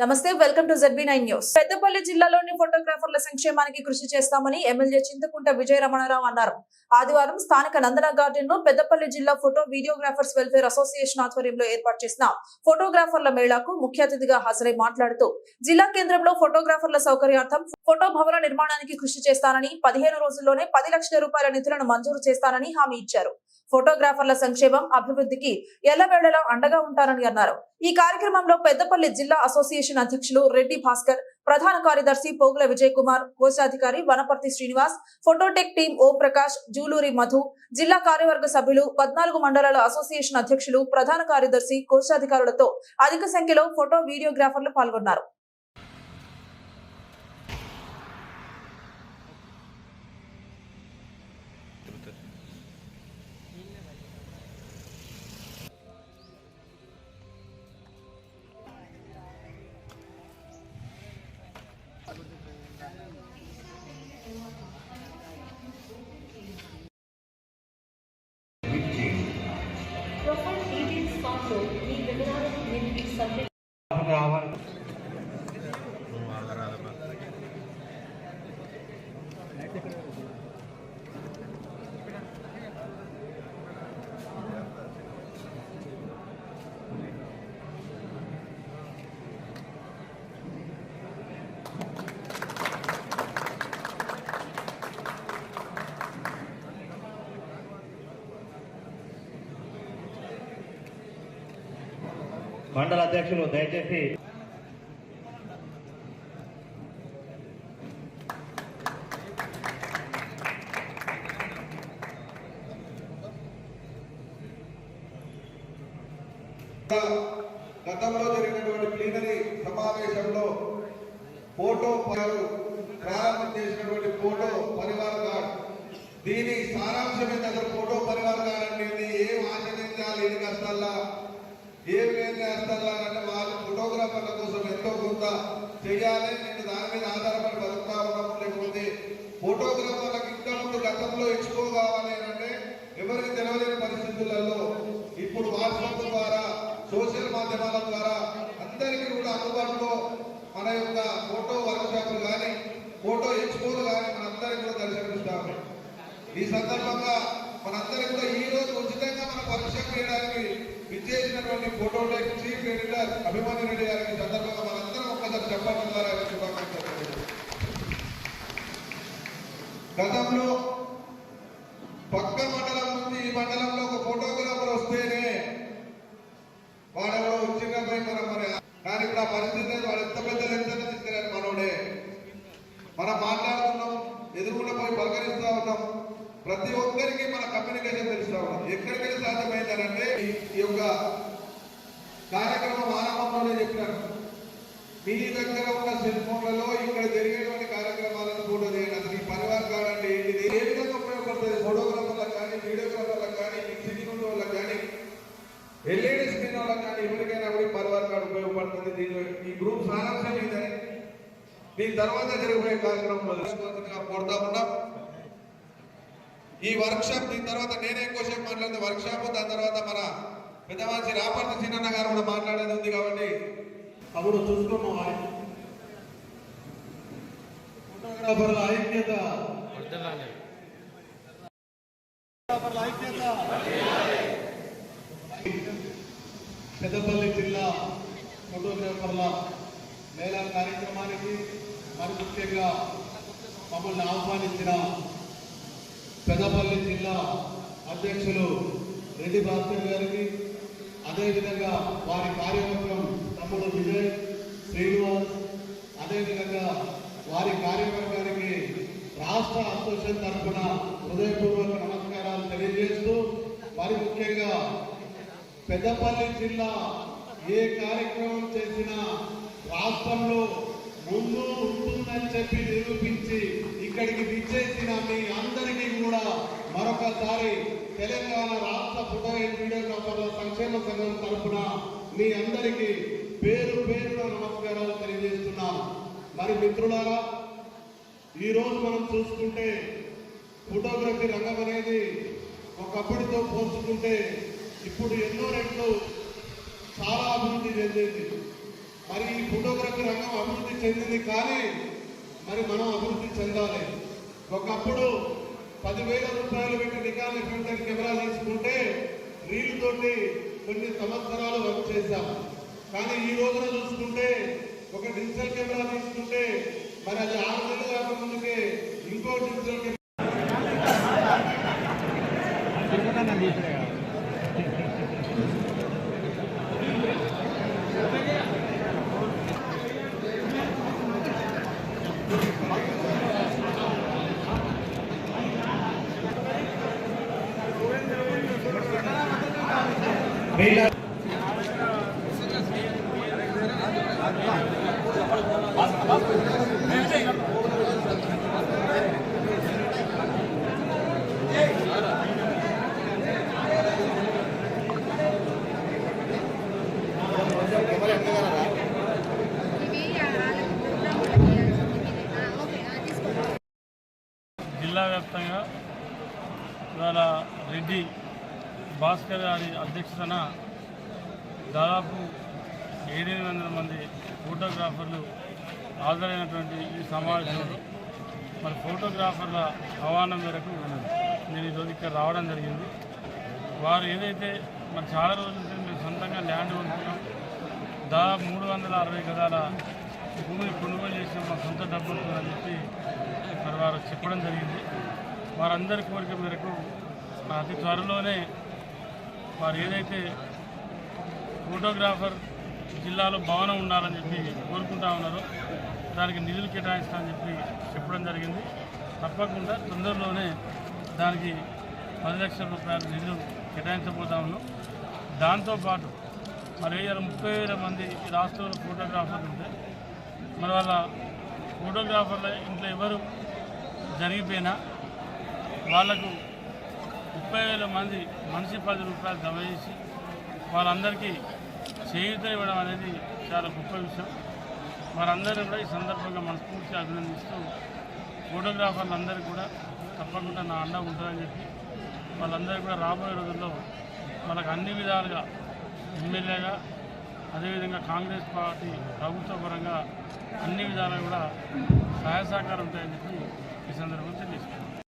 నమస్తే, welcome to ZB9 news. Peddapalli జిల్లాలోని ఫోటోగ్రాఫర్ల సంక్షేమానికి కృషి చేస్తామని ఎమ్మెల్యే చింతకుంట విజయ రమణారావు అన్నారు. ఆదివారం స్థానిక నందన గార్డెన్ లో పెద్దపల్లి జిల్లా ఫోటో వీడియోగ్రాఫర్స్ వెల్ఫేర్ అసోసియేషన్ ఆధ్వర్యంలో ఏర్పాటు చేసిన ఫోటోగ్రాఫర్ల మేళాకు ముఖ్య అతిథిగా హాజరై మాట్లాడుతూ జిల్లా కేంద్రంలో ఫోటోగ్రాఫర్ల సౌకర్యార్థం ఫోటో భవన నిర్మాణానికి కృషి చేస్తానని, 15 రోజుల్లోనే 10 లక్షల రూపాయల నిధులను మంజూరు చేస్తానని హామీ ఇచ్చారు. ఫోటోగ్రాఫర్ల సంక్షేమం, అభివృద్ధికి ఎల్లవేళలా అండగా ఉంటారని అన్నారు. ఈ కార్యక్రమంలో పెద్దపల్లి జిల్లా అసోసియేషన్ అధ్యక్షులు రెడ్డి భాస్కర్, ప్రధాన కార్యదర్శి పోగుల విజయ్ కుమార్, కోశాధికారి వనపర్తి శ్రీనివాస్, ఫోటోటెక్ టీం ఓం ప్రకాష్, జూలూరి మధు, జిల్లా కార్యవర్గ సభ్యులు, 14 మండలాల అసోసియేషన్ అధ్యక్షులు, ప్రధాన కార్యదర్శి, కోశాధికారులతో అధిక సంఖ్యలో ఫోటో వీడియోగ్రాఫర్లు పాల్గొన్నారు. మండల అధ్యక్షులు దయచేసి గతంలో జరిగినటువంటి ప్లీనరీ సమావేశంలో ఫోటో ప్రారంభం చేసినటువంటి ఫోటో పరివార్ కార్డ్, దీని సారాంశం ఏంటంటే ఫోటో పరివార్ కార్డ్ అనేది ఏం ఆచరించాలి, ఎన్ని కష్టాల్లో ఏం చేస్తారా అంటే వాళ్ళు ఫోటోగ్రాఫర్ల కోసం ఎంతో కొంత చేయాలి. నేను దాని మీద ఆధారపడి బతుకుతా ఉన్నాము. లేకపోతే ఫోటోగ్రాఫర్లకు ఇంకా ముందు గతంలో ఎక్స్పో కావాలి అంటే ఎవరికి తెలియలేని పరిస్థితులలో ఇప్పుడు వాట్సాప్ ద్వారా, సోషల్ మాధ్యమాల ద్వారా అందరికీ కూడా అందుబాటులో మన యొక్క ఫోటో వర్క్ షాపులు కానీ, ఫోటో ఎక్స్పోలు కానీ మనందరికీ కూడా దర్శనమిస్తాము. ఈ సందర్భంగా మనందరికీ కూడా ఈ రోజు ఉచితంగా మన వర్క్ షాప్ చేయడానికి విచ్చేసినటువంటి Phototech chief editor Abhimanyu Reddy గారికి సందర్భంగా మనందరం ఒక్కసారి చెప్పడం ద్వారా శుభాకాంక్షలు. గతంలో పక్క మండలం నుంచి ఈ మండలంలో ఒక ఫోటోగ్రాఫర్ వస్తేనే వాడెవడో వచ్చినపై మరి కానీ ఇప్పుడు ఆ పరిస్థితి వాడు ఎంత పెద్ద లెక్కన తీసుకెళ్ళారు. మనోడే మనం మాట్లాడుతున్నాం, ఎదురుకుండా పోయి పలకరిస్తా ఉన్నాం. ప్రతి ఒక్కరికి మన కమ్యూనికేషన్ తెలుస్తా ఉన్నాం. ఎక్కడికైనా సాధ్యమైందనంటే ఈ యొక్క కార్యక్రమం ఆరంభంలోనే చెప్పినాను, మీ దగ్గర ఉన్న సెల్ ఫోన్లలో ఇక్కడ జరిగేటువంటి కార్యక్రమాలను ఫోటో చేయండి. అసలు ఈ పరివార్ కార్డ్ అంటే ఏంటిది, ఏ విధంగా ఉపయోగపడుతుంది ఫోటోగ్రాఫర్లకు కానీ, వీడియోగ్రాఫర్లకు కానీ, మిక్సింగ్ ఉన్న వాళ్ళకి కానీ, LED స్క్రీన్ వాళ్ళకి కానీ, ఎవరికైనా కూడా పరివార్ కార్డు ఉపయోగపడుతుంది. దీని ఈ గ్రూప్ సారాంశం ఏంటని దీని తర్వాత జరిగిపోయే కార్యక్రమంలో కోరుతా ఉన్నాం. ఈ వర్క్ షాప్ దీని తర్వాత నేనే ఎక్కువసేపు మాట్లాడితే వర్క్ షాప్, దాని తర్వాత మన పెద్ద మనిషి రాపర్తి చిన్న గారు కూడా మాట్లాడేది ఉంది. కాబట్టి అప్పుడు చూసుకున్నాం ఫోటోగ్రాఫర్ల ఐక్యత, పెద్దపల్లి జిల్లా ఫోటోగ్రాఫర్ల మేళా కార్యక్రమానికి మరి ముఖ్యంగా మమ్మల్ని ఆహ్వానించిన పెద్దపల్లి జిల్లా అధ్యక్షులు రెడ్డి భాస్కర్ గారికి, అదేవిధంగా వారి కార్యవర్గం తమ్ముడు విజయ్, శ్రీనివాస్, అదేవిధంగా వారి కార్యవర్గానికి రాష్ట్ర అసోసియేషన్ తరఫున హృదయపూర్వక నమస్కారాలు తెలియజేస్తూ, మరి ముఖ్యంగా పెద్దపల్లి జిల్లా ఏ కార్యక్రమం చేసినా రాష్ట్రంలో ముందు ఉంటుందని చెప్పి నిరూపించి ఇక్కడికి విచ్చేసిన మీ అందరికీ కూడా మరొకసారి తెలంగాణ రాష్ట్ర ఫోటో అండ్ వీడియోగ్రాఫర్ల సంక్షేమ సంఘం తరఫున మీ అందరికీ పేరు పేరున నమస్కారాలు తెలియజేస్తున్నాం. మరి మిత్రులారా, ఈరోజు మనం చూసుకుంటే ఫోటోగ్రఫీ రంగం అనేది ఒకప్పటితో పోల్చుకుంటే ఇప్పుడు ఎన్నో రెట్లు చాలా అభివృద్ధి చెందింది. మరి ఈ ఫోటోగ్రఫీ రంగం అభివృద్ధి చెందింది, కానీ మరి మనం అభివృద్ధి చెందాలి. ఒకప్పుడు 10,000 రూపాయలు పెట్టి నికాన్ ఎఫెక్టర్ కెమెరా తీసుకుంటే రీల్ తోటి కొన్ని సంవత్సరాలు వర్క్ చేశాం. కానీ ఈ రోజున చూసుకుంటే ఒక డిజిటల్ కెమెరా తీసుకుంటే మరి అది 6 నెలలు కాకముందుకే ఇంకో డిజిటల్ కెమెరా జిల్లా వ్యాప్తంగా ఇవాళ రెడ్డి భాస్కర్ గారి అధ్యక్షతన దాదాపు 700 మంది ఫోటోగ్రాఫర్లు హాజరైనటువంటి ఈ సమావేశంలో మరి ఫోటోగ్రాఫర్ల ఆహ్వానం మేరకు నేను ఈరోజు ఇక్కడ రావడం జరిగింది. వారు ఏదైతే మరి చాలా రోజుల నుంచి మేము సొంతంగా ల్యాండ్ కొనుక్కున్నాం, దాదాపు 360 గదాల భూమిని కొనుగోలు చేసిన మా సొంత డబ్బులు అని చెప్పి మరి వారు చెప్పడం జరిగింది. వారందరి కోరిక మేరకు అతి త్వరలోనే వారు ఏదైతే ఫోటోగ్రాఫర్ జిల్లాలో భవనం ఉండాలని చెప్పి కోరుకుంటా ఉన్నారో దానికి నిధులు కేటాయిస్తామని చెప్పి చెప్పడం జరిగింది. తప్పకుండా తొందరలోనే దానికి 10 లక్షల రూపాయల నిధులు కేటాయించబోతా ఉన్నాం. దాంతోపాటు మరి 30,000 మంది ఈ రాష్ట్రంలో ఫోటోగ్రాఫర్లు ఉంటే మరి వాళ్ళ ఫోటోగ్రాఫర్ల ఇంట్లో ఎవరు జరిగిపోయినా వాళ్లకు 30,000 మంది మనిషి 10 రూపాయలు జమ చేసి వాళ్ళందరికీ చేయూత ఇవ్వడం అనేది చాలా గొప్ప విషయం. వారందరూ కూడా ఈ సందర్భంగా మనస్ఫూర్తిగా అభినందిస్తూ ఫోటోగ్రాఫర్లందరికీ కూడా తప్పకుండా నా అండ ఉంటుందని చెప్పి వాళ్ళందరూ కూడా రాబోయే రోజుల్లో వాళ్ళకి అన్ని విధాలుగా ఎమ్మెల్యేగా అదేవిధంగా కాంగ్రెస్ పార్టీ ప్రభుత్వ పరంగా అన్ని విధాలుగా కూడా సహాయ సహకారం ఉంటాయని చెప్పి ఈ సందర్భంగా తెలియజేస్తున్నాను.